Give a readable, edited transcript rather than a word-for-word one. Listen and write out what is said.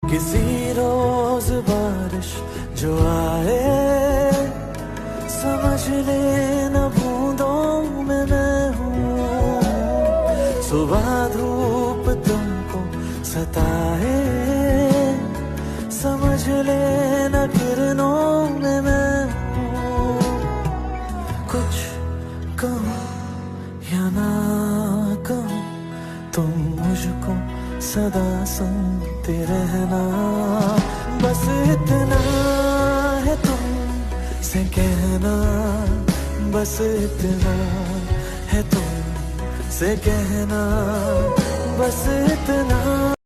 किसी रोज बारिश जो आए, समझ लेना बूंदों में मैं हूँ। सुबह धूप तुमको सताए, समझ लेना किरणों में मैं हूँ। कुछ कहूँ या ना कहूँ, तुम मुझको सदा सुनते रहना। बस इतना है तुमसे कहना, बस इतना है तुमसे कहना, बस इतना।